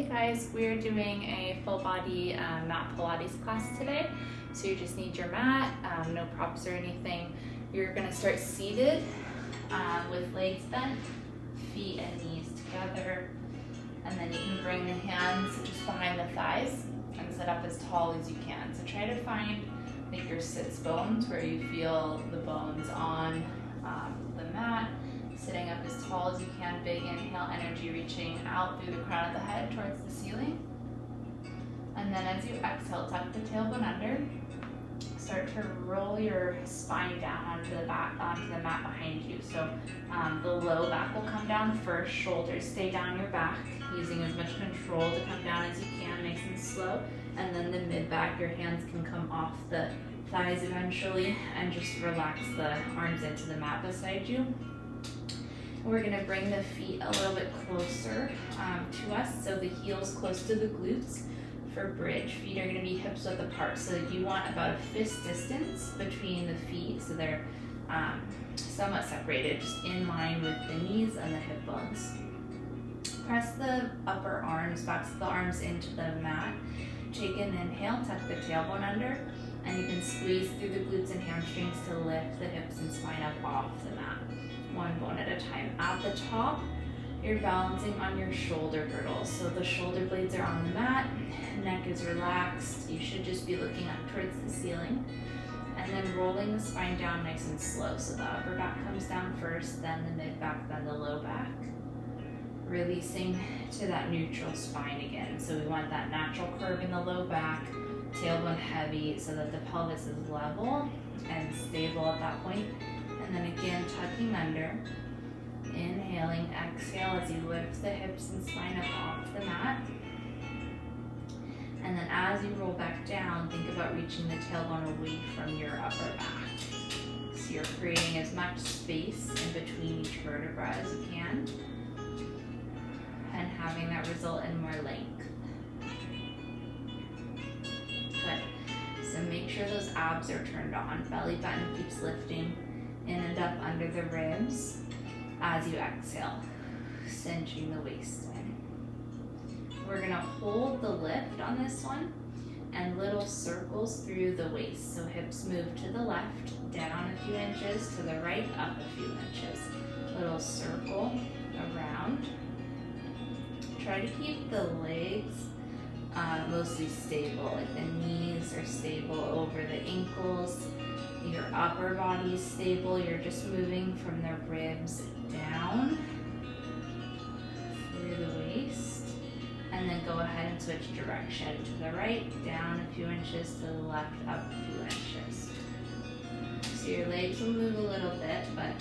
guys, we're doing a full body mat Pilates class today. So you just need your mat, no props or anything. You're gonna start seated with legs bent, feet and knees together. And then you can bring the hands just behind the thighs and sit up as tall as you can. So try to find like your sits bones where you feel the bones on the mat. Sitting up as tall as you can, big inhale, energy reaching out through the crown of the head towards the ceiling. And then as you exhale, tuck the tailbone under. Start to roll your spine down onto the mat behind you. So the low back will come down first, shoulders stay down your back, using as much control to come down as you can, nice and slow. And then the mid back, your hands can come off the thighs eventually, and just relax the arms into the mat beside you. We're gonna bring the feet a little bit closer to us, so the heels close to the glutes. For bridge, feet are gonna be hips width apart, so you want about a fist distance between the feet, so they're somewhat separated, just in line with the knees and the hip bones. Press the upper arms, backs of the arms into the mat. Take an inhale, tuck the tailbone under, and you can squeeze through the glutes and hamstrings to lift the hips and spine up off the mat, one bone at a time. At the top, you're balancing on your shoulder girdles. So the shoulder blades are on the mat, neck is relaxed. You should just be looking up towards the ceiling. And then rolling the spine down nice and slow. So the upper back comes down first, then the mid back, then the low back. Releasing to that neutral spine again. So we want that natural curve in the low back, tailbone heavy so that the pelvis is level and stable at that point. And then again, tucking under. Inhaling, exhale as you lift the hips and spine up off the mat. And then as you roll back down, think about reaching the tailbone away from your upper back. So you're creating as much space in between each vertebra as you can, and having that result in more length. Good. So make sure those abs are turned on. Belly button keeps lifting in and up under the ribs. As you exhale, cinching the waist in. We're gonna hold the lift on this one and little circles through the waist. So hips move to the left, down a few inches, to the right, up a few inches. Little circle around. Try to keep the legs mostly stable, like the knees are stable over the ankles. Your upper body is stable. You're just moving from the ribs down through the waist, and then go ahead and switch direction to the right, down a few inches, to the left, up a few inches. So your legs will move a little bit, but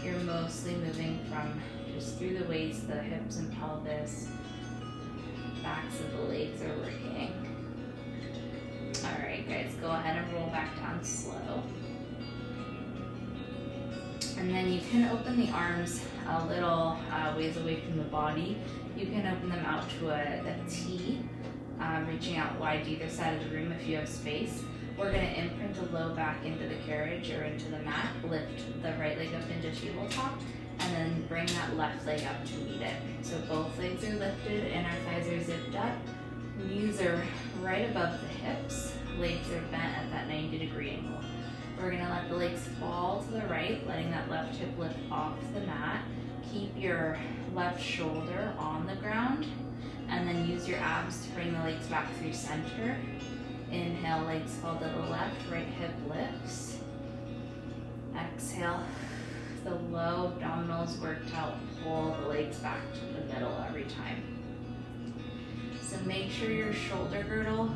you're mostly moving from just through the waist, the hips and pelvis. Backs of the legs are working. All right, guys, go ahead and roll back down slow. And then you can open the arms a little ways away from the body. You can open them out to a T, reaching out wide to either side of the room if you have space. We're gonna imprint the low back into the carriage or into the mat, lift the right leg up into tabletop, and then bring that left leg up to meet it. So both legs are lifted, inner thighs are zipped up, knees are right above the hips, legs are bent at that 90-degree angle. We're gonna let the legs fall to the right, letting that left hip lift off the mat. Keep your left shoulder on the ground, and then use your abs to bring the legs back through center. Inhale, legs fall to the left, right hip lifts. Exhale, the low abdominals worked out, pull the legs back to the middle every time. So make sure your shoulder girdle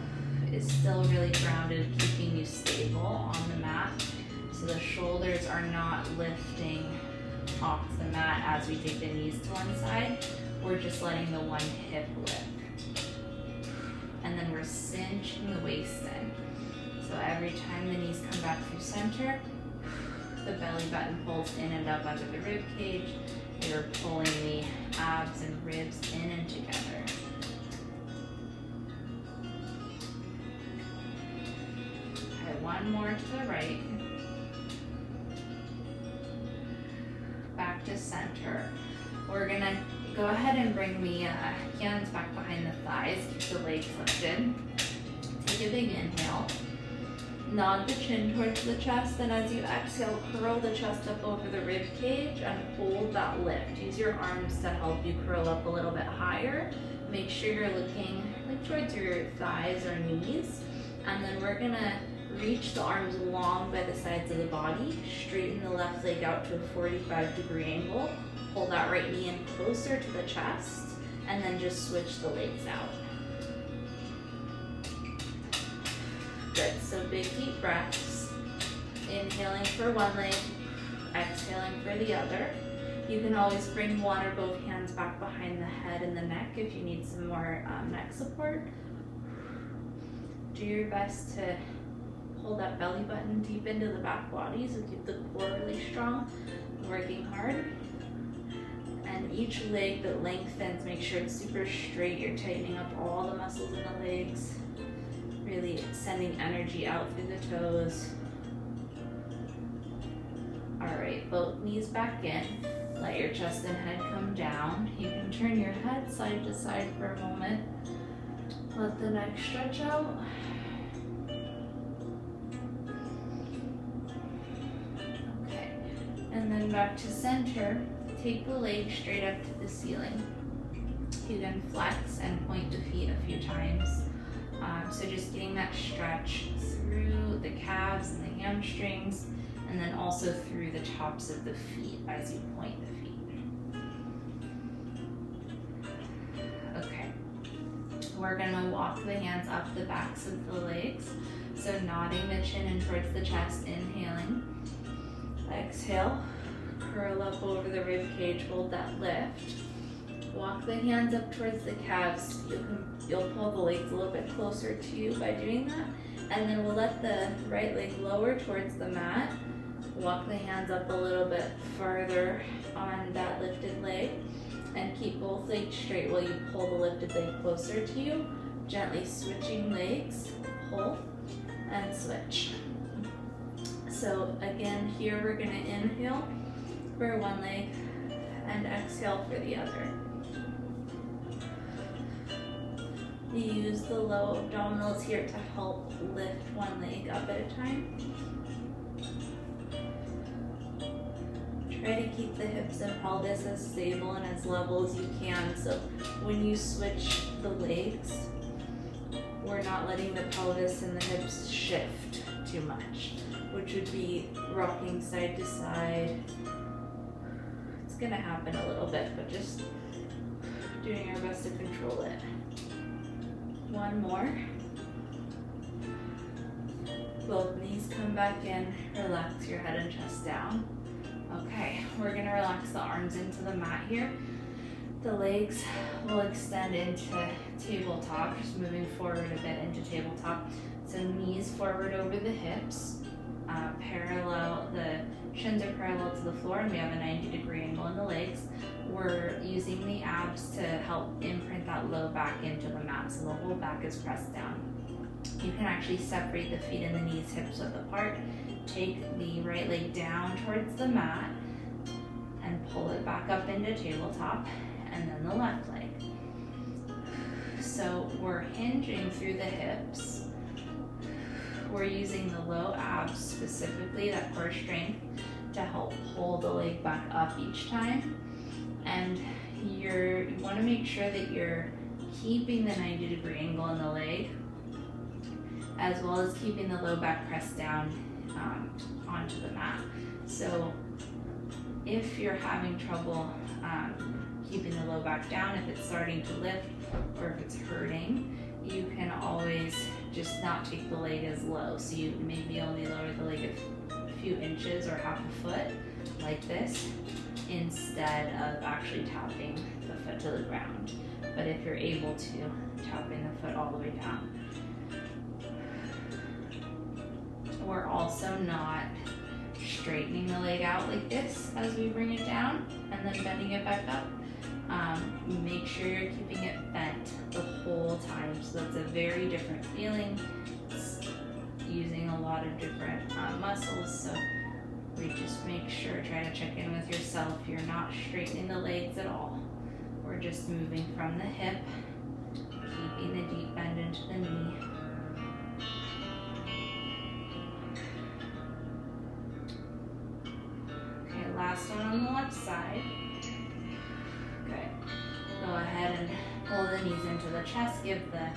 is still really grounded, keeping you stable on the mat. So the shoulders are not lifting off the mat as we take the knees to one side. We're just letting the one hip lift. And then we're cinching the waist in. So every time the knees come back through center, the belly button pulls in and up under the rib cage. You're pulling the abs and ribs in and together. One more to the right, back to center. We're gonna go ahead and bring the hands back behind the thighs, keep the legs lifted. Take a big inhale. Nod the chin towards the chest, and as you exhale, curl the chest up over the rib cage and hold that lift. Use your arms to help you curl up a little bit higher. Make sure you're looking towards your thighs or knees, and then we're gonna reach the arms long by the sides of the body, straighten the left leg out to a 45-degree angle, pull that right knee in closer to the chest, and then just switch the legs out. Good, so big deep breaths, inhaling for one leg, exhaling for the other. You can always bring one or both hands back behind the head and the neck if you need some more neck support. Do your best to hold that belly button deep into the back body, so keep the core really strong, working hard. And each leg that lengthens, make sure it's super straight. You're tightening up all the muscles in the legs, really sending energy out through the toes. All right, both knees back in. Let your chest and head come down. You can turn your head side to side for a moment. Let the neck stretch out. Okay, and then back to center. Take the leg straight up to the ceiling. You can flex and point the feet a few times. So just getting that stretch through the calves and the hamstrings, and then also through the tops of the feet as you point the feet. Okay, we're gonna walk the hands up the backs of the legs. So nodding the chin in towards the chest, inhaling. Exhale, curl up over the rib cage, hold that lift. Walk the hands up towards the calves. You'll pull the legs a little bit closer to you by doing that. And then we'll let the right leg lower towards the mat. Walk the hands up a little bit farther on that lifted leg. And keep both legs straight while you pull the lifted leg closer to you. Gently switching legs, pull and switch. So again, here we're gonna inhale for one leg and exhale for the other. You use the low abdominals here to help lift one leg up at a time. Try to keep the hips and pelvis as stable and as level as you can, so when you switch the legs, we're not letting the pelvis and the hips shift too much, which would be rocking side to side. It's gonna happen a little bit, but just doing our best to control it. One more. Both knees come back in, relax your head and chest down. Okay, we're gonna relax the arms into the mat here. The legs will extend into tabletop, just moving forward a bit into tabletop. So knees forward over the hips, parallel, the shins are parallel to the floor, and we have a 90-degree angle in the legs. We're using the abs to help imprint that low back into the mat, so the whole back is pressed down. You can actually separate the feet and the knees hips width apart. Take the right leg down towards the mat and pull it back up into tabletop, and then the left leg. So we're hinging through the hips. We're using the low abs, specifically that core strength, to help pull the leg back up each time. And you want to make sure that you're keeping the 90-degree angle in the leg, as well as keeping the low back pressed down onto the mat. So if you're having trouble keeping the low back down, if it's starting to lift or if it's hurting, you can always just not take the leg as low. So you maybe only lower the leg a few inches or half a foot, like this, instead of actually tapping the foot to the ground. But if you're able to, tapping the foot all the way down. We're also not straightening the leg out like this as we bring it down and then bending it back up. Make sure you're keeping it bent the whole time. So that's a very different feeling. It's using a lot of different muscles. So we just make sure, try to check in with yourself. You're not straightening the legs at all. We're We're just moving from the hip, keeping the deep bend into the knee. Okay, last one on the left side. Good. Go ahead and pull the knees into the chest. Give the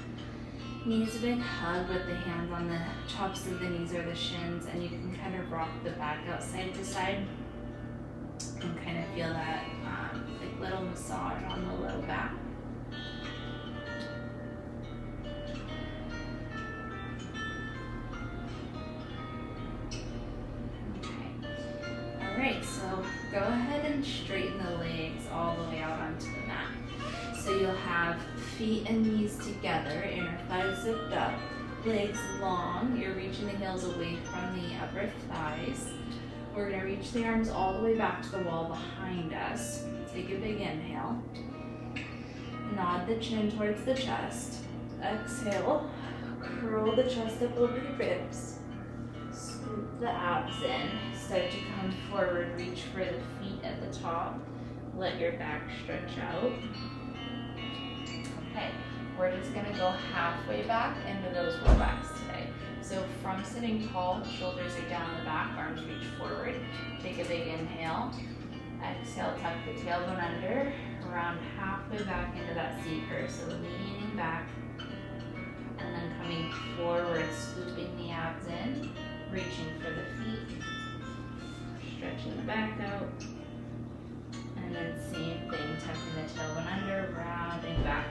knees a big hug with the hands on the tops of the knees or the shins, and you can kind of rock the back out side to side and kind of feel that like little massage on the low back. Okay. All right, so go ahead and straighten the legs all the way out onto the mat. So you'll have feet and knees together, inner thighs zipped up, legs long. You're reaching the heels away from the upper thighs. We're going to reach the arms all the way back to the wall behind us. Take a big inhale. Nod the chin towards the chest. Exhale. Curl the chest up over the ribs. Scoop the abs in. Start to come forward. Reach for the feet at the top. Let your back stretch out. Okay, we're just going to go halfway back into those rollbacks today. So from sitting tall, shoulders are down the back, arms reach forward. Take a big inhale. Exhale, tuck the tailbone under, around halfway back into that C curve. So leaning back and then coming forward, scooping the abs in, reaching for the feet, stretching the back out. And then same thing, tucking the tailbone under, rounding back.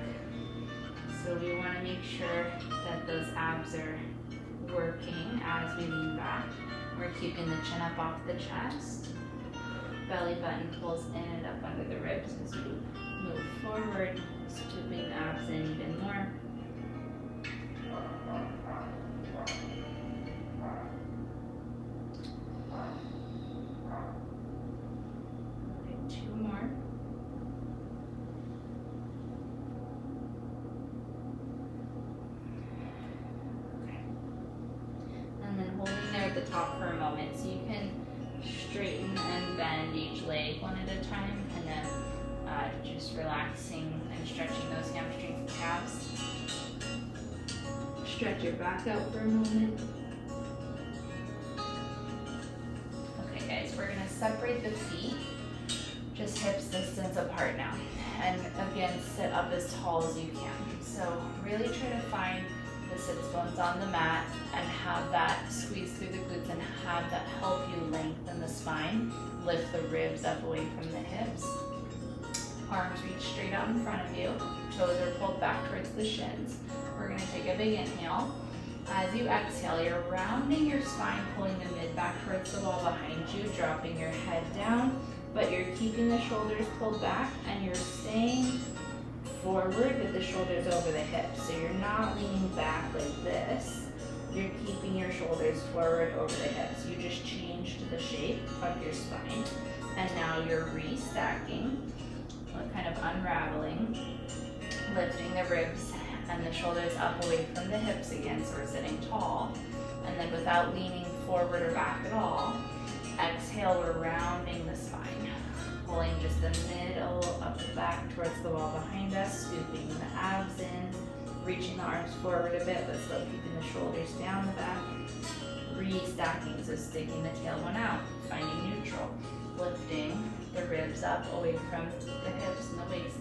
So we want to make sure that those abs are working as we lean back. We're keeping the chin up off the chest. Belly button pulls in and up under the ribs as we move forward, scooping the abs in even more. Okay, 2 more. And then holding there at the top for a moment. So you can straighten and bend each leg one at a time, and then just relaxing and stretching those hamstrings and calves. Stretch your back out for a moment. Okay guys, we're going to separate the feet, just hips distance apart now. And again, sit up as tall as you can. So really try to find the sits bones on the mat and have that squeeze through the glutes and have that help you lengthen the spine, lift the ribs up away from the hips. Arms reach straight out in front of you, toes are pulled back towards the shins. We're going to take a big inhale. As you exhale, you're rounding your spine, pulling the mid back towards the wall behind you, dropping your head down, but you're keeping the shoulders pulled back and you're staying forward with the shoulders over the hips. So you're not leaning back like this. You're keeping your shoulders forward over the hips. You just changed the shape of your spine. And now you're restacking, kind of unraveling, lifting the ribs and the shoulders up away from the hips again. So we're sitting tall. And then without leaning forward or back at all, exhale, we're rounding the spine. Pulling just the middle of the back towards the wall behind us, scooping the abs in, reaching the arms forward a bit, but still keeping the shoulders down the back. Restacking, so sticking the tailbone out, finding neutral, lifting the ribs up away from the hips and the waist.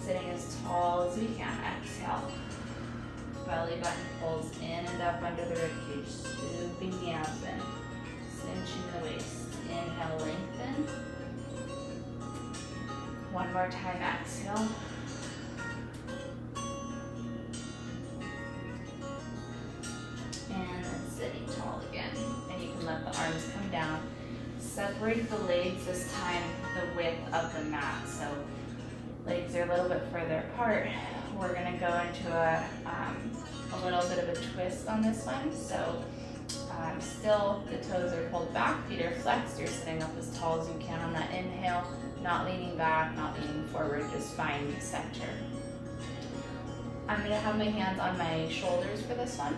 Sitting as tall as we can. Exhale. Belly button pulls in and up under the ribcage, scooping the abs in, cinching the waist. Inhale, lengthen. One more time, exhale. And then sitting tall again. And you can let the arms come down. Separate the legs, this time the width of the mat. So legs are a little bit further apart. We're going to go into a little bit of a twist on this one. So still the toes are pulled back, feet are flexed. You're sitting up as tall as you can on that inhale. Not leaning back, not leaning forward, just find center. I'm going to have my hands on my shoulders for this one.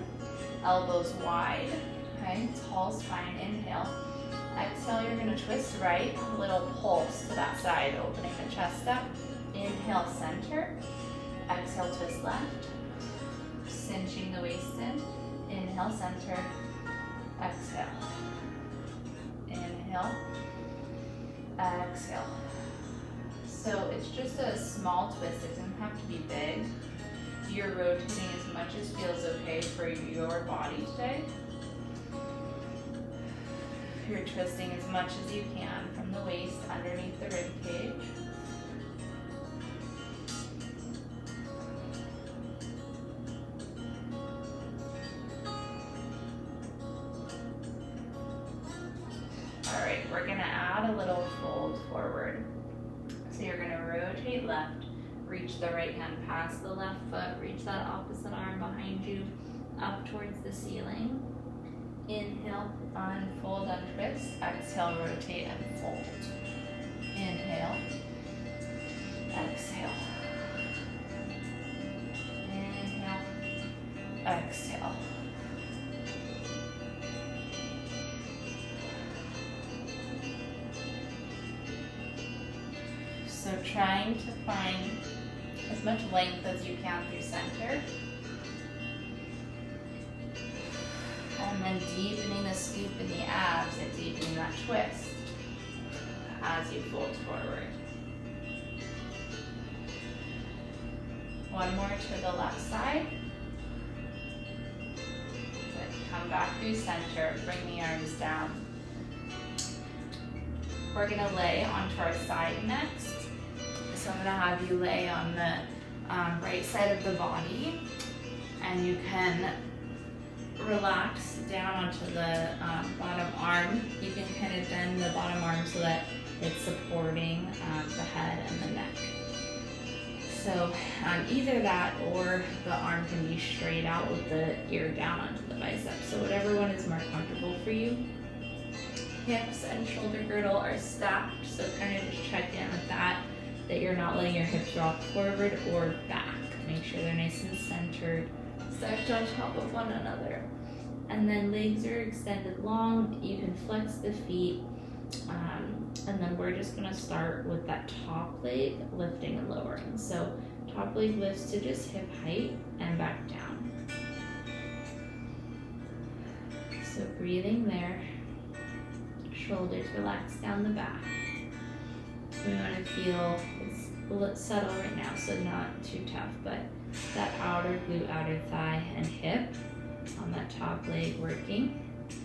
Elbows wide, okay? Tall spine, inhale. Exhale, you're going to twist right, a little pulse to that side, opening the chest up. Inhale, center. Exhale, twist left. Cinching the waist in. Inhale, center. Exhale. Inhale. Exhale. So it's just a small twist. It doesn't have to be big. You're rotating as much as feels okay for your body today. You're twisting as much as you can from the waist underneath the rib cage. All right, we're gonna add a little fold forward. So you're gonna rotate left, reach the right hand past the left foot, reach that opposite arm behind you, up towards the ceiling. Inhale, unfold, untwist. Exhale, rotate and fold. Inhale. Exhale. Inhale. Exhale. So trying to find as much length as you can through center. And then deepening the scoop in the abs and deepening that twist as you fold forward. One more to the left side. Good. Come back through center, bring the arms down. We're gonna lay onto our side next. So I'm gonna have you lay on the right side of the body, and you can relax down onto the bottom arm. You can kind of bend the bottom arm so that it's supporting the head and the neck. So either that or the arm can be straight out with the ear down onto the bicep. So whatever one is more comfortable for you. Hips and shoulder girdle are stacked, so kind of just check in with that you're not letting your hips rock forward or back. Make sure they're nice and centered, stacked on top of one another. And then legs are extended long. You can flex the feet. And then we're just gonna start with that top leg lifting and lowering. So top leg lifts to just hip height and back down. So breathing there. Shoulders relax down the back. We want to feel it's subtle right now, so not too tough, but that outer glute, outer thigh, and hip on that top leg working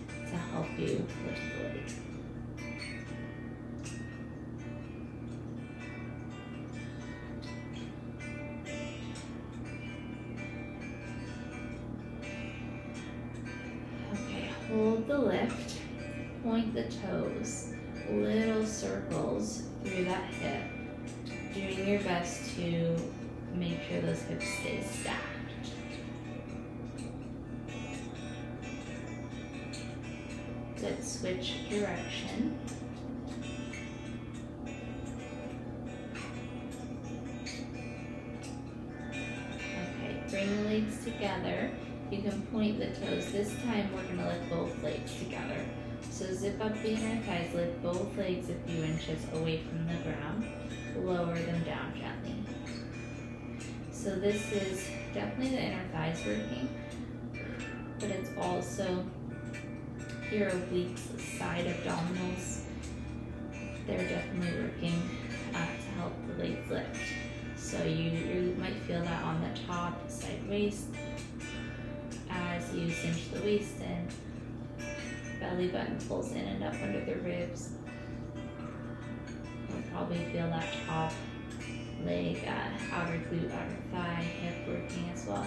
to help you lift the leg. Okay, hold the lift, point the toes, little circles through that hip, doing your best to make sure those hips stay stacked. Good, switch direction. Okay, bring the legs together. You can point the toes. This time we're gonna lift both legs together. So zip up the inner thighs, lift both legs a few inches away from the ground, lower them down gently. So this is definitely the inner thighs working, but it's also your obliques, side abdominals. They're definitely working to help the legs lift. So you might feel that on the top, side waist, as you cinch the waist in. Belly button pulls in and up under the ribs. You'll probably feel that top leg, outer glute, outer thigh, hip working as well.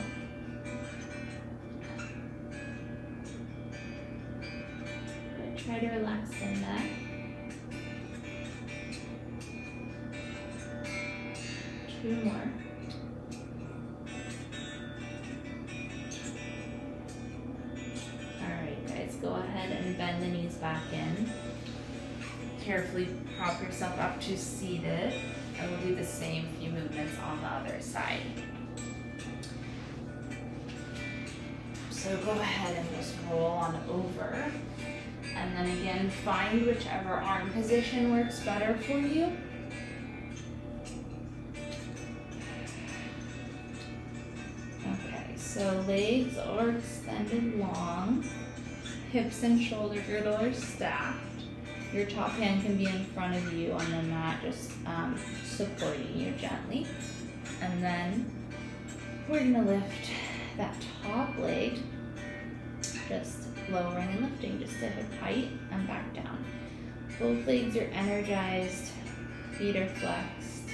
Good. Try to relax the neck. Two more. Go ahead and bend the knees back in. Carefully prop yourself up to seated, and we'll do the same few movements on the other side. So go ahead and just roll on over. And then again, find whichever arm position works better for you. So legs are extended long, hips and shoulder girdle are stacked. Your top hand can be in front of you on the mat, just supporting you gently. And then we're gonna lift that top leg, just lowering and lifting just to hip height and back down. Both legs are energized, feet are flexed.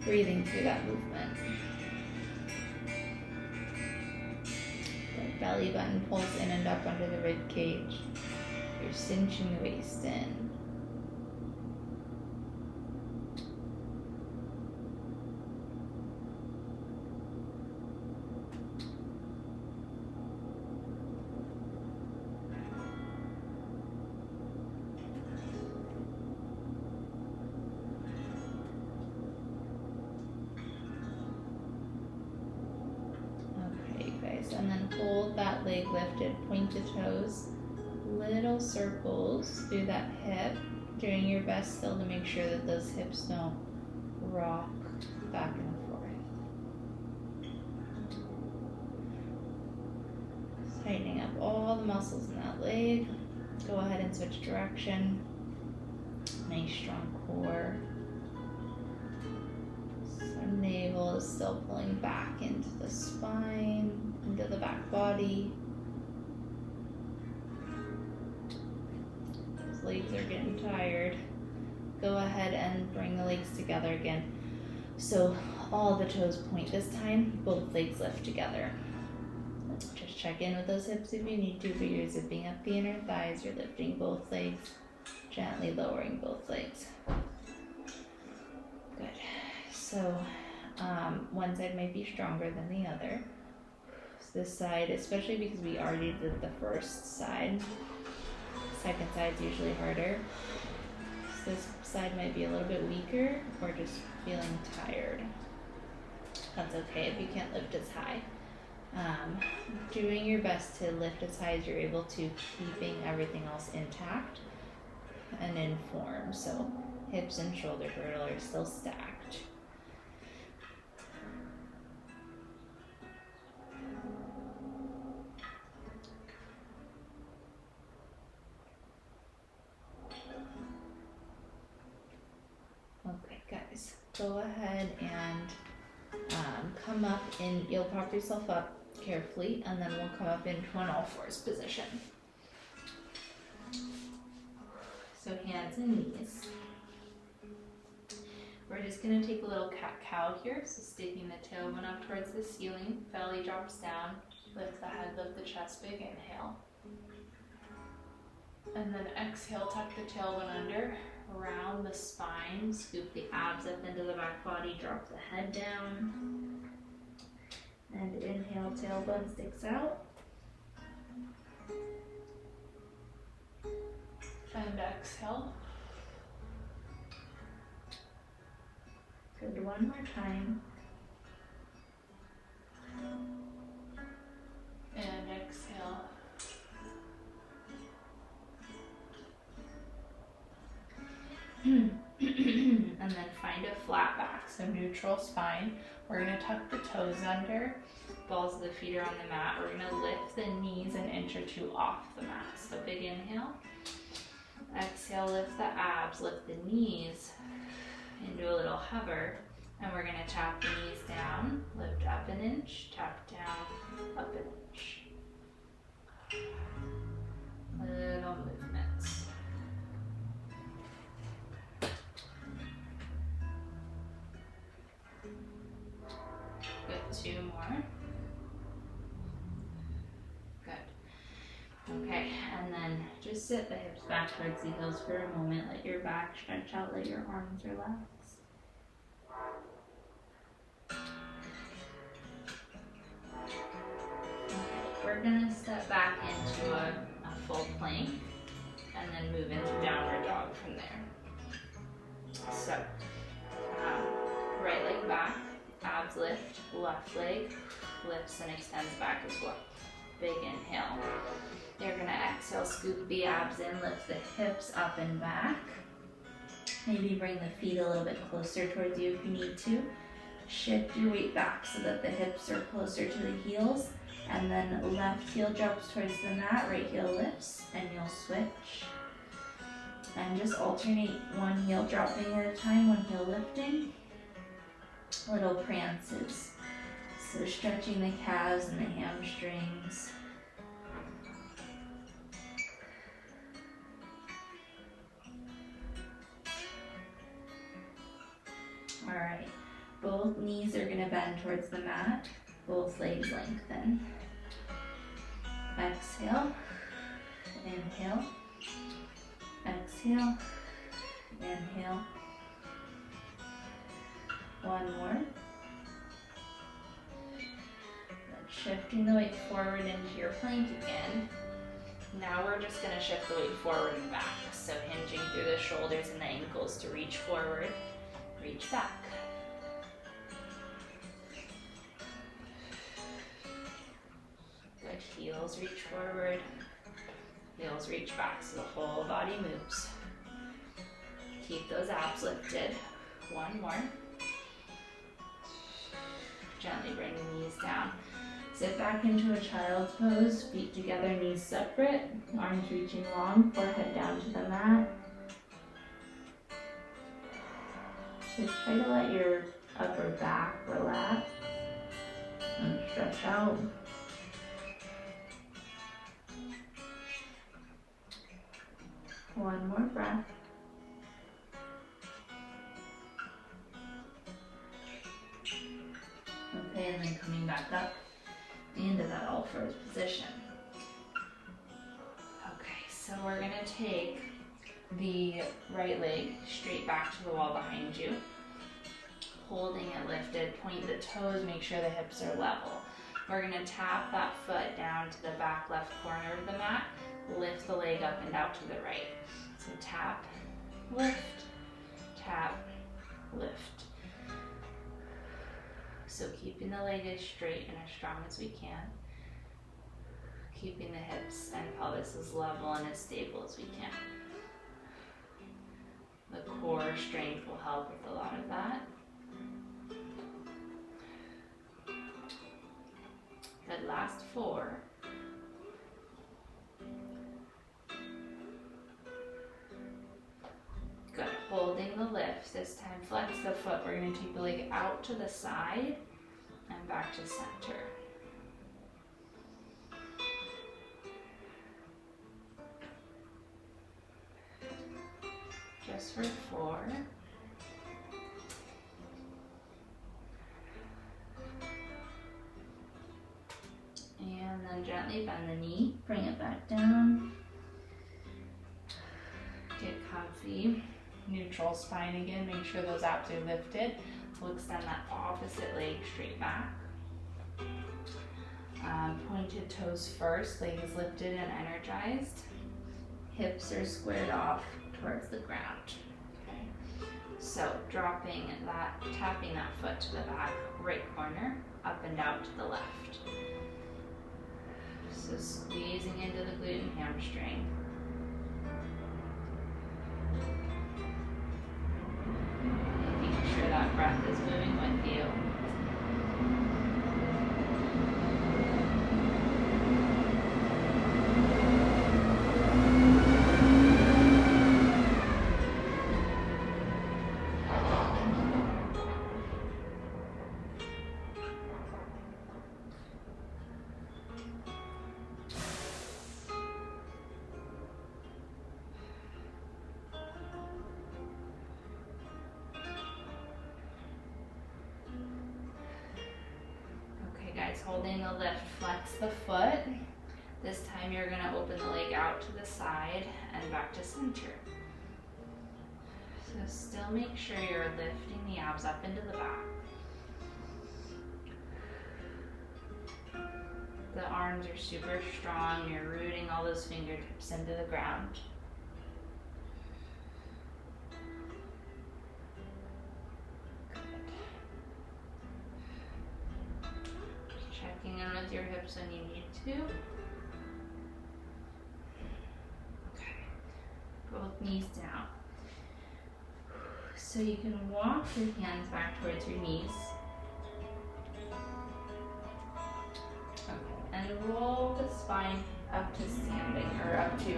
Breathing through that movement. The belly button pulls in and up under the rib cage. You're cinching the waist in. And then hold that leg lifted, point the toes, little circles through that hip, doing your best still to make sure that those hips don't rock back and forth. Tightening up all the muscles in that leg. Go ahead and switch direction. Nice strong core. So navel is still pulling back into the spine, into the back body. Those legs are getting tired. Go ahead and bring the legs together again. So all the toes point this time, both legs lift together. Just check in with those hips if you need to, but you're zipping up the inner thighs, you're lifting both legs, gently lowering both legs. Good. So one side might be stronger than the other. So this side, especially because we already did the first side, second side's usually harder. So this side might be a little bit weaker or just feeling tired. That's okay if you can't lift as high. Doing your best to lift as high as you're able to, keeping everything else intact and in form. So hips and shoulder girdle are still stacked. Okay, guys, go ahead and come up in, you'll prop yourself up carefully, and then we'll come up into an all fours position. So hands and knees. We're just going to take a little cat-cow here, so sticking the tailbone up towards the ceiling, belly drops down, lift the head, lift the chest, big inhale. And then exhale, tuck the tailbone under, around the spine, scoop the abs up into the back body, drop the head down. And inhale, tailbone sticks out. And exhale. Good, one more time. And exhale. And then find a flat back, so neutral spine. We're going to tuck the toes under, balls of the feet are on the mat. We're going to lift the knees an inch or two off the mat. So big inhale. Exhale, lift the abs, lift the knees into a little hover. And we're going to tap the knees down, lift up an inch, tap down, up an inch. Little movements. Good, two more. Good. Okay, and then just sit the hips back towards the heels for a moment. Let your back stretch out, let your arms relax. We're going to step back into a full plank and then move into downward dog from there. So, right leg back, abs lift, left leg lifts and extends back as well. Big inhale. You're going to exhale, scoop the abs in, lift the hips up and back. Maybe bring the feet a little bit closer towards you if you need to. Shift your weight back so that the hips are closer to the heels, and then left heel drops towards the mat, right heel lifts, and you'll switch. And just alternate one heel dropping at a time, one heel lifting. Little prances. So stretching the calves and the hamstrings. All right, both knees are gonna bend towards the mat, both legs lengthen. Exhale, inhale, exhale, inhale. One more. Then shifting the weight forward into your plank again. Now we're just gonna shift the weight forward and back. So hinging through the shoulders and the ankles to reach forward, reach back. Good, heels reach forward, heels reach back so the whole body moves. Keep those abs lifted. One more. Gently bring the knees down. Sit back into a child's pose, feet together, knees separate, arms reaching long, forehead down to the mat. Just try to let your upper back relax and stretch out. One more breath. Okay, and then coming back up into that all fours position. Okay, so we're gonna take the right leg straight back to the wall behind you, holding it lifted, point the toes, make sure the hips are level. We're gonna tap that foot down to the back left corner of the mat, lift the leg up and out to the right. So tap, lift, lift. So keeping the leg as straight and as strong as we can, keeping the hips and pelvis as level and as stable as we can. The core strength will help with a lot of that. Good, last 4. Good, holding the lift. This time flex the foot. We're going to take the leg out to the side and back to center. Just for 4. And then gently bend the knee, bring it back down. Get comfy. Neutral spine again, make sure those abs are lifted. We'll extend that opposite leg straight back. Pointed toes first, legs lifted and energized. Hips are squared off towards the ground. Okay. So dropping that, tapping that foot to the back right corner, up and out to the left. So squeezing into the glute and hamstring. Making sure that breath is moving with you. Holding the lift, flex the foot. This time you're going to open the leg out to the side and back to center. So still make sure you're lifting the abs up into the back. The arms are super strong. You're rooting all those fingertips into the ground. Checking in with your hips when you need to. Okay, both knees down. So you can walk your hands back towards your knees then roll the spine up to standing, or up to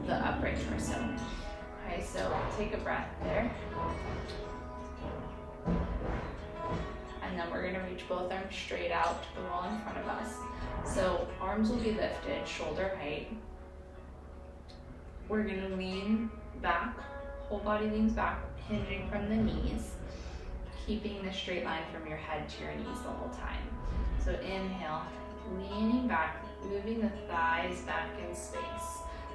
the upright torso. Okay, so take a breath there. And then we're gonna reach both arms straight out to the wall in front of us. So arms will be lifted, shoulder height. We're gonna lean back, whole body leans back, hinging from the knees, keeping the straight line from your head to your knees the whole time. So inhale, leaning back, moving the thighs back in space.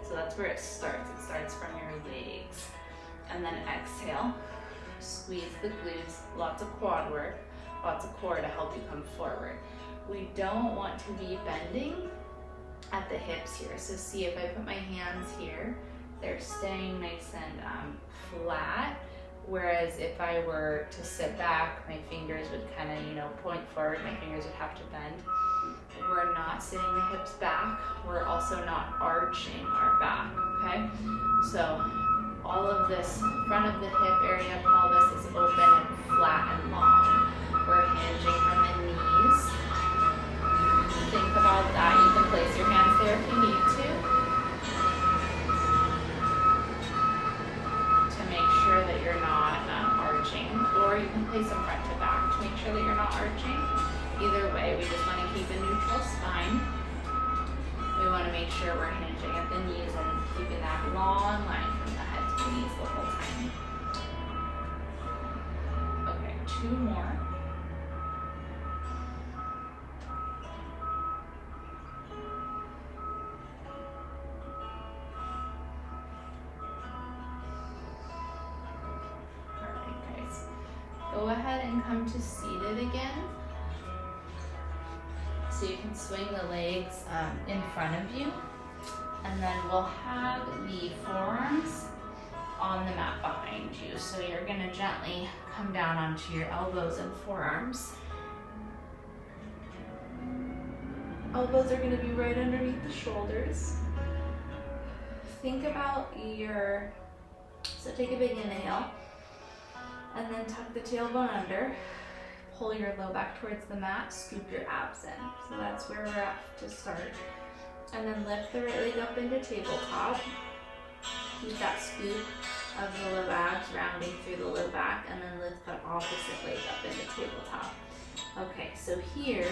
So that's where it starts. It starts from your legs. And then exhale, squeeze the glutes, lots of quad work, lots of core to help you come forward. We don't want to be bending at the hips here. So see, if I put my hands here, they're staying nice and flat. Whereas if I were to sit back, my fingers would kind of, point forward, my fingers would have to bend. We're not sitting the hips back. We're also not arching our back, okay? So all of this front of the hip area, pelvis is open and flat and long. We're hinging from the knees. Think about that. You can place your hands there if you need to make sure that you're not arching, or you can place them front to back to make sure that you're not arching. Either way, we just want to keep a neutral spine. We want to make sure we're hinging at the knees and keeping that long line from the head to the knees the whole time. Okay, 2 more. Alright guys, go ahead and come to seated again. So you can swing the legs in front of you, and then we'll have the forearms on the mat behind you. So you're gonna gently come down onto your elbows and forearms. Elbows are gonna be right underneath the shoulders. Think about so take a big inhale, and then tuck the tailbone under. Pull your low back towards the mat, scoop your abs in. So that's where we're at to start. And then lift the right leg up into tabletop. Keep that scoop of the low abs rounding through the low back, and then lift the opposite leg up into tabletop. Okay, so here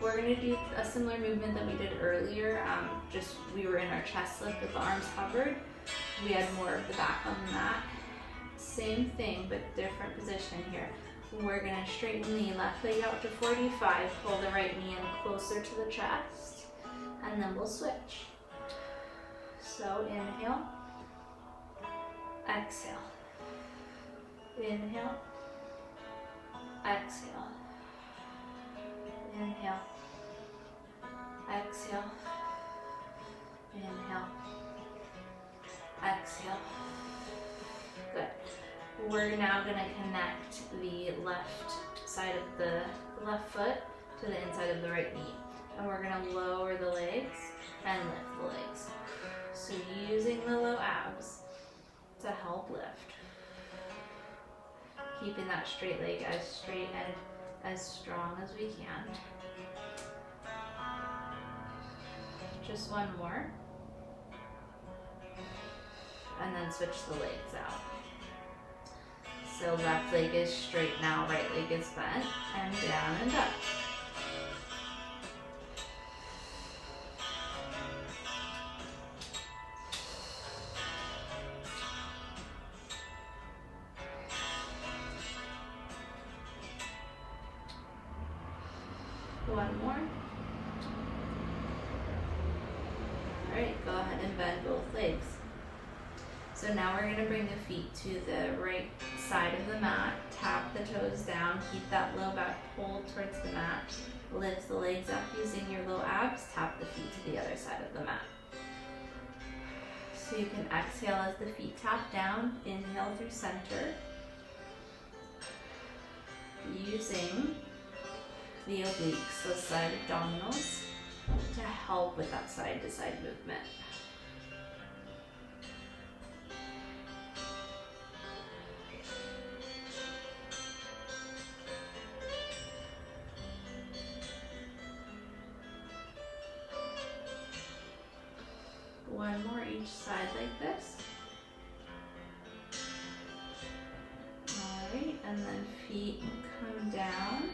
we're gonna do a similar movement that we did earlier. Just we were in our chest lift with the arms covered. We had more of the back on the mat. Same thing, but different position here. We're gonna straighten the left leg out to 45, pull the right knee in closer to the chest, and then we'll switch. So inhale, exhale, inhale, exhale, inhale, exhale, inhale, exhale. Good. We're now going to connect the left side of the left foot to the inside of the right knee. And we're going to lower the legs and lift the legs. So using the low abs to help lift. Keeping that straight leg as straight and as strong as we can. Just one more. And then switch the legs out. So left leg is straight now, right leg is bent, and down and up. One more. All right, go ahead and bend both legs. So now we're going to bring the feet to the right side of the mat, tap the toes down, keep that low back pulled towards the mat, lift the legs up using your low abs, tap the feet to the other side of the mat. So you can exhale as the feet tap down, inhale through center, using the obliques, the side abdominals, to help with that side to side movement. one more each side like this. All right, and then feet come down,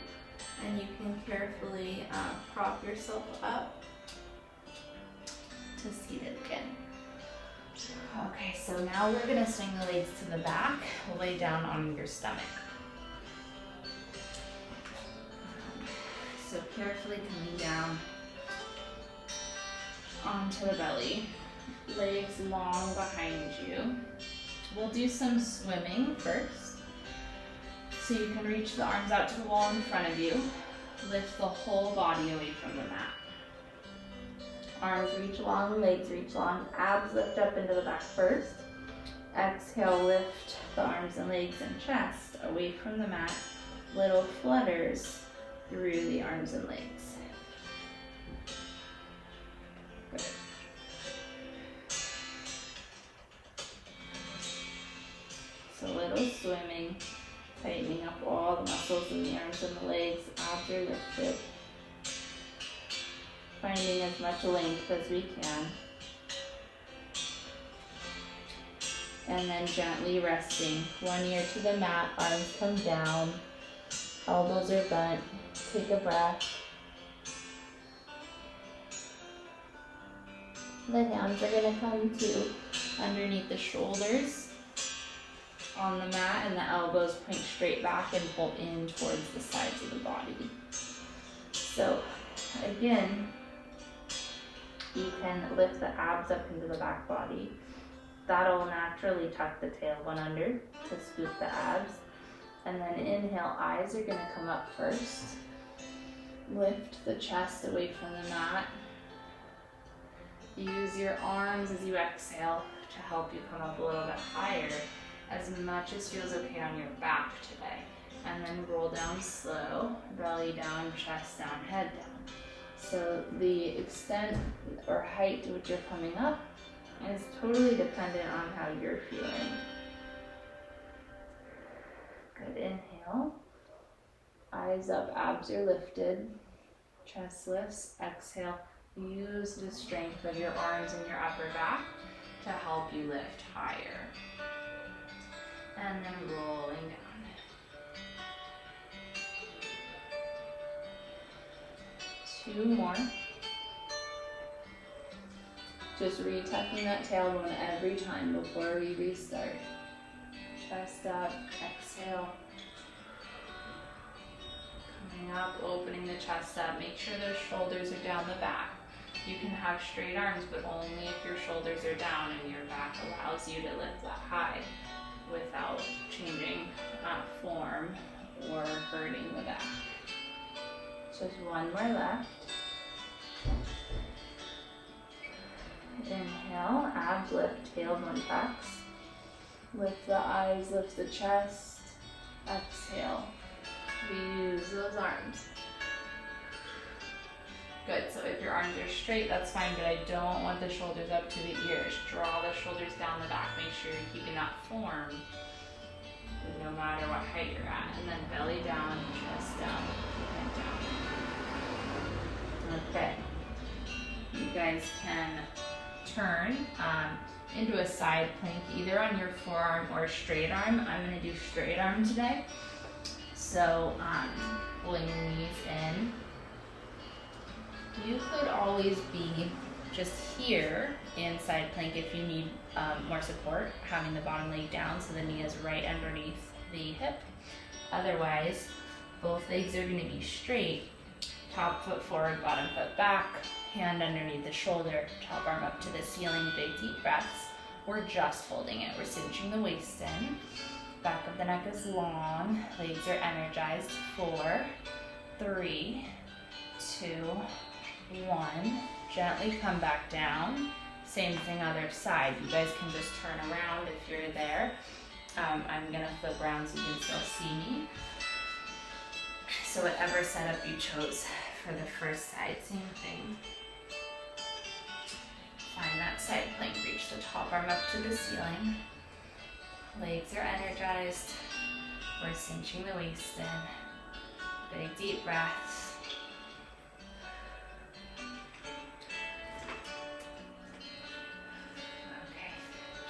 and you can carefully prop yourself up to seated again. Okay, so now we're gonna swing the legs to the back, lay down on your stomach. So carefully coming down onto the belly, legs long behind you. We'll do some swimming first. So you can reach the arms out to the wall in front of you, lift the whole body away from the mat. Arms reach long, legs reach long, abs lift up into the back first. Exhale, lift the arms and legs and chest away from the mat. Little flutters through the arms and legs. Good. So little swimming, tightening up all the muscles in the arms and the legs, abs are lifted. Finding as much length as we can. And then gently resting. One ear to the mat, arms come down, elbows are bent. Take a breath. The hands are going to come to underneath the shoulders on the mat, and the elbows point straight back and pull in towards the sides of the body. So again, you can lift the abs up into the back body. That'll naturally tuck the tailbone under to scoop the abs. And then inhale, eyes are gonna come up first. Lift the chest away from the mat. Use your arms as you exhale to help you come up a little bit higher, as much as feels okay on your back today. And then roll down slow, belly down, chest down, head down. So the extent or height to which you're coming up is totally dependent on how you're feeling. Good, inhale. Eyes up, abs are lifted. Chest lifts, exhale. Use the strength of your arms and your upper back to help you lift higher. And then rolling down. Two more. Just retucking that tailbone every time before we restart. Chest up, exhale. Coming up, opening the chest up. Make sure those shoulders are down the back. You can have straight arms, but only if your shoulders are down and your back allows you to lift that high without changing form or hurting the back. Just one more left. Inhale, abs lift, tailbone tucks. Lift the eyes, lift the chest. Exhale. Reuse those arms. Good, so if your arms are straight, that's fine, but I don't want the shoulders up to the ears. Draw the shoulders down the back. Make sure you're keeping that form no matter what height you're at. And then belly down, chest down, head down. Okay. You guys can turn into a side plank either on your forearm or straight arm. I'm going to do straight arm today. So pulling your knees in. You could always be just here in side plank if you need more support, having the bottom leg down so the knee is right underneath the hip. Otherwise, both legs are going to be straight, top foot forward, bottom foot back, hand underneath the shoulder, top arm up to the ceiling, big deep breaths. We're just holding it. We're cinching the waist in. Back of the neck is long, legs are energized. 4, 3, 2, 1. Gently come back down. Same thing other side. You guys can just turn around if you're there. I'm gonna flip around so you can still see me. So whatever setup you chose for the first side, same thing. Find that side plank, reach the top arm up to the ceiling. Legs are energized. We're cinching the waist in. Big deep breaths.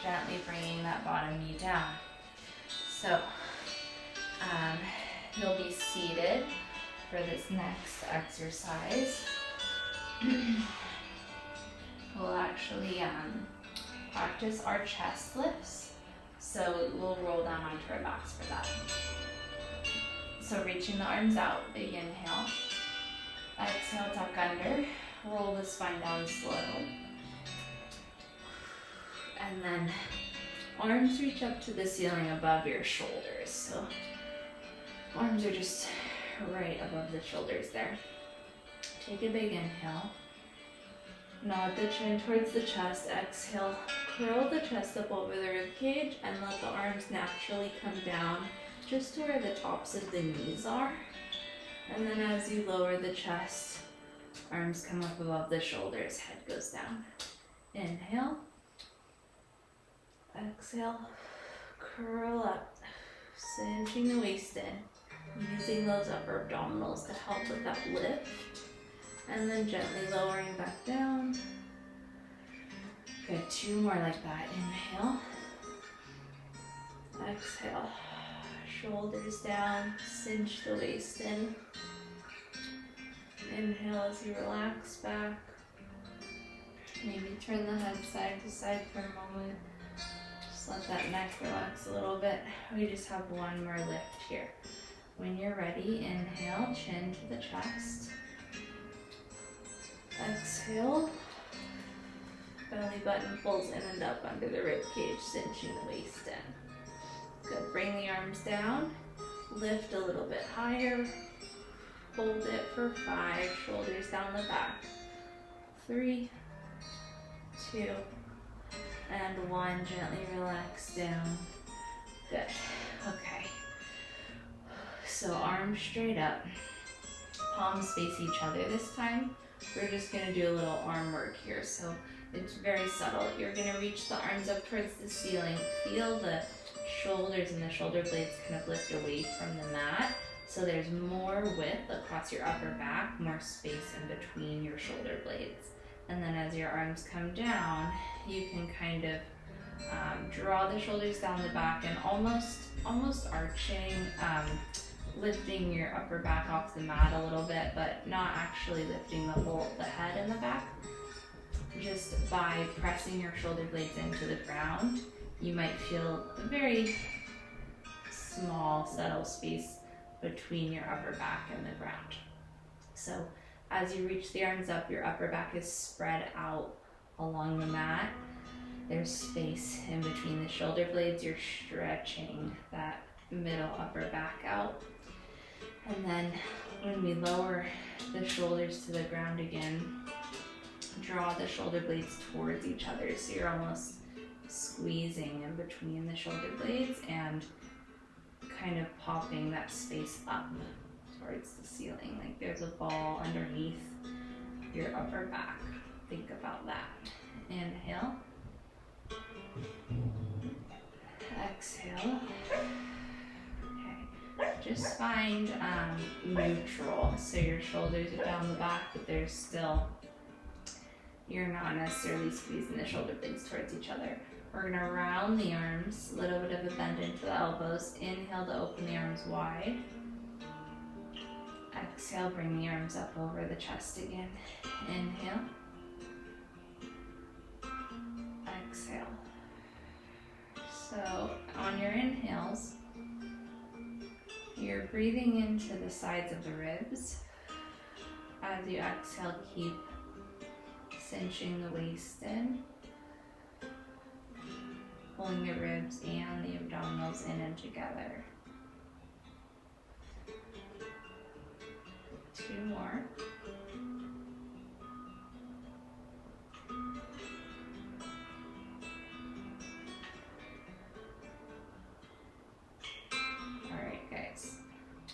gently bringing that bottom knee down. So you'll be seated for this next exercise. We'll actually practice our chest lifts. So we'll roll down onto our backs for that. So reaching the arms out, big inhale. Exhale, tuck under. Roll the spine down slow. And then arms reach up to the ceiling above your shoulders. So arms are just right above the shoulders there. Take a big inhale. Nod the chin towards the chest. Exhale, curl the chest up over the rib cage and let the arms naturally come down just to where the tops of the knees are. And then as you lower the chest, arms come up above the shoulders, head goes down. Inhale. Exhale, curl up, cinching the waist in, using those upper abdominals to help with that lift. And then gently lowering back down. Good, 2 more like that. Inhale. Exhale. Shoulders down, cinch the waist in. Inhale as you relax back. Maybe turn the head side to side for a moment. Just let that neck relax a little bit. We just have 1 more lift here. When you're ready, inhale, chin to the chest. Exhale, belly button pulls in and up under the rib cage, cinching the waist in. Good, bring the arms down, lift a little bit higher, hold it for 5, shoulders down the back. 3, 2, and 1, gently relax down. Good, okay. So arms straight up, palms face each other this time. We're just gonna do a little arm work here, so it's very subtle. You're gonna reach the arms up towards the ceiling. Feel the shoulders and the shoulder blades kind of lift away from the mat. So there's more width across your upper back, more space in between your shoulder blades. And then as your arms come down, you can kind of draw the shoulders down the back and almost arching, lifting your upper back off the mat a little bit, but not actually lifting the head and the back. Just by pressing your shoulder blades into the ground, you might feel a very small, subtle space between your upper back and the ground. So as you reach the arms up, your upper back is spread out along the mat. There's space in between the shoulder blades. You're stretching that middle upper back out. And then when we lower the shoulders to the ground again, draw the shoulder blades towards each other. So you're almost squeezing in between the shoulder blades and kind of popping that space up towards the ceiling. Like there's a ball underneath your upper back. Think about that. Inhale. Exhale. Just find neutral. So your shoulders are down the back, but there's still, you're not necessarily squeezing the shoulder blades towards each other. We're gonna round the arms, a little bit of a bend into the elbows. Inhale to open the arms wide. Exhale, bring the arms up over the chest again. Inhale. Exhale. So on your inhales, you're breathing into the sides of the ribs. As you exhale, keep cinching the waist in, pulling the ribs and the abdominals in and together. 2 more.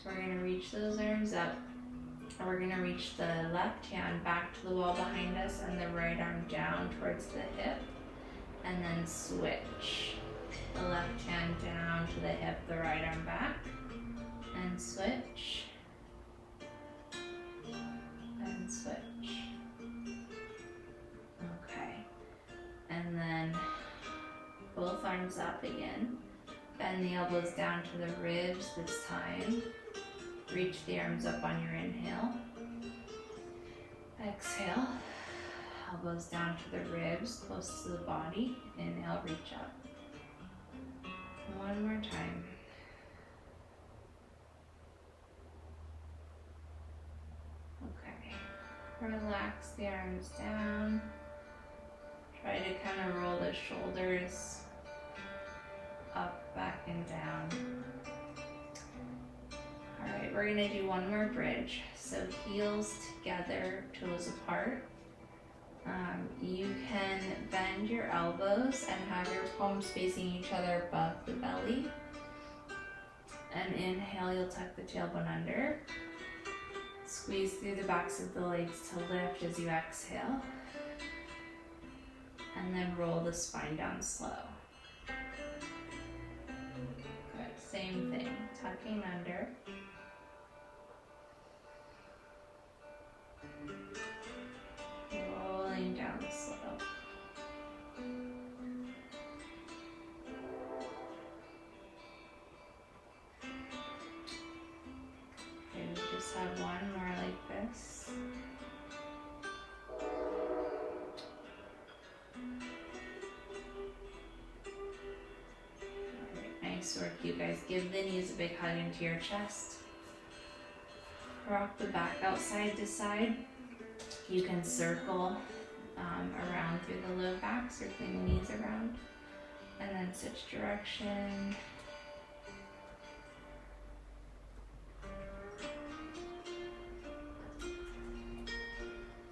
We're going to reach those arms up, and we're going to reach the left hand back to the wall behind us and the right arm down towards the hip, and then switch. The left hand down to the hip, the right arm back, and switch, and switch. Okay, and then both arms up again. Bend the elbows down to the ribs this time. Reach the arms up on your inhale. Exhale. Elbows down to the ribs, close to the body. Inhale, reach up. One more time. Okay. Relax the arms down. Try to kind of roll the shoulders up, back, and down. All right, we're gonna do one more bridge. So heels together, toes apart. You can bend your elbows and have your palms facing each other above the belly. And inhale, you'll tuck the tailbone under. Squeeze through the backs of the legs to lift as you exhale. And then roll the spine down slow. Good, same thing, tucking under. Rolling down slow. Okay, we just have one more like this. Alright, nice work, you guys. Give the knees a big hug into your chest. Rock the back out side to side. You can circle around through the low back, circling the knees around, and then switch direction.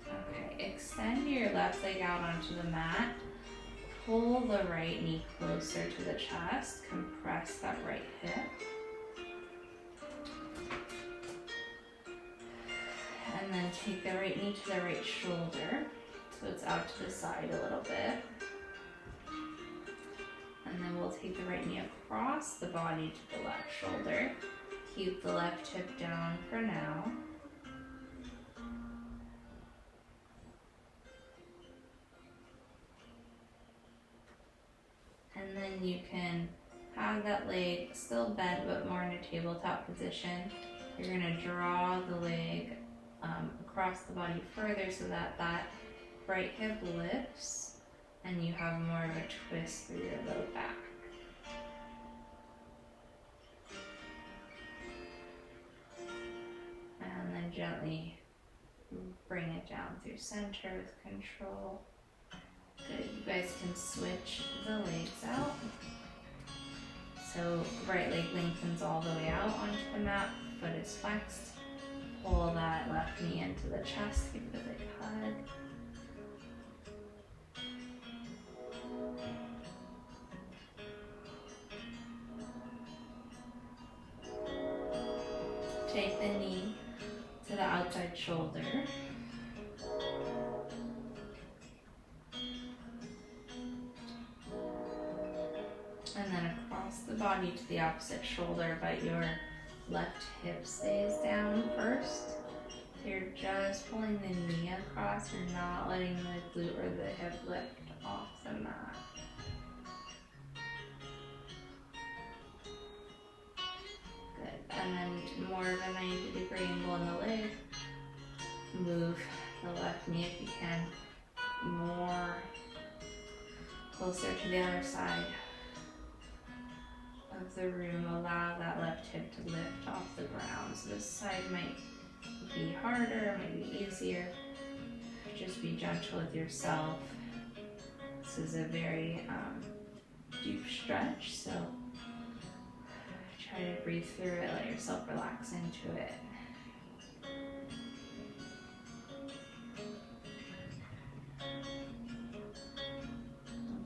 Okay, extend your left leg out onto the mat. Pull the right knee closer to the chest. Compress that right hip. And then take the right knee to the right shoulder, so it's out to the side a little bit. And then we'll take the right knee across the body to the left shoulder. Keep the left hip down for now. And then you can have that leg still bent, but more in a tabletop position. You're gonna draw the leg across the body further so that that right hip lifts and you have more of a twist through your low back. And then gently bring it down through center with control. Good, you guys can switch the legs out. So right leg lengthens all the way out onto the mat, foot is flexed. Pull that left knee into the chest, give it a big hug. Take the knee to the outside shoulder. And then across the body to the opposite shoulder, but your left hip stays down first. So you're just pulling the knee across, you're not letting the glute or the hip lift off the mat. Good, and then more of a 90-degree angle in the leg. Move the left knee if you can, more closer to the other side of the room. Allow that left hip to lift off the ground. So this side might be harder, maybe easier. Just be gentle with yourself. This is a very deep stretch, so try to breathe through it, let yourself relax into it.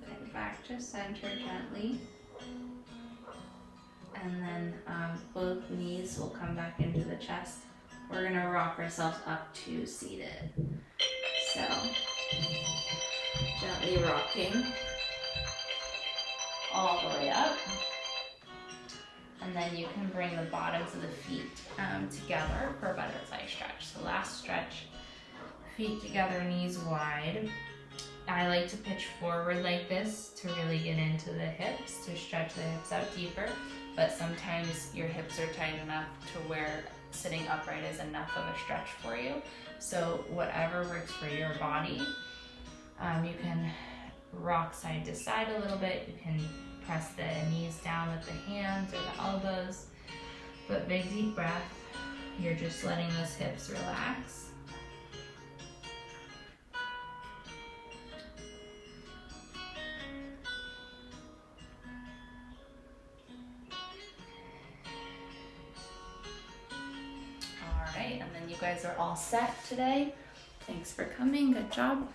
Okay, back to center gently. And then both knees will come back into the chest. We're gonna rock ourselves up to seated. So, gently rocking all the way up. And then you can bring the bottoms of the feet together for a butterfly stretch. So last stretch, feet together, knees wide. I like to pitch forward like this to really get into the hips, to stretch the hips out deeper, but sometimes your hips are tight enough to where sitting upright is enough of a stretch for you. So whatever works for your body. You can rock side to side a little bit. You can press the knees down with the hands or the elbows, but big deep breath. You're just letting those hips relax. All right, and then you guys are all set today. Thanks for coming, good job.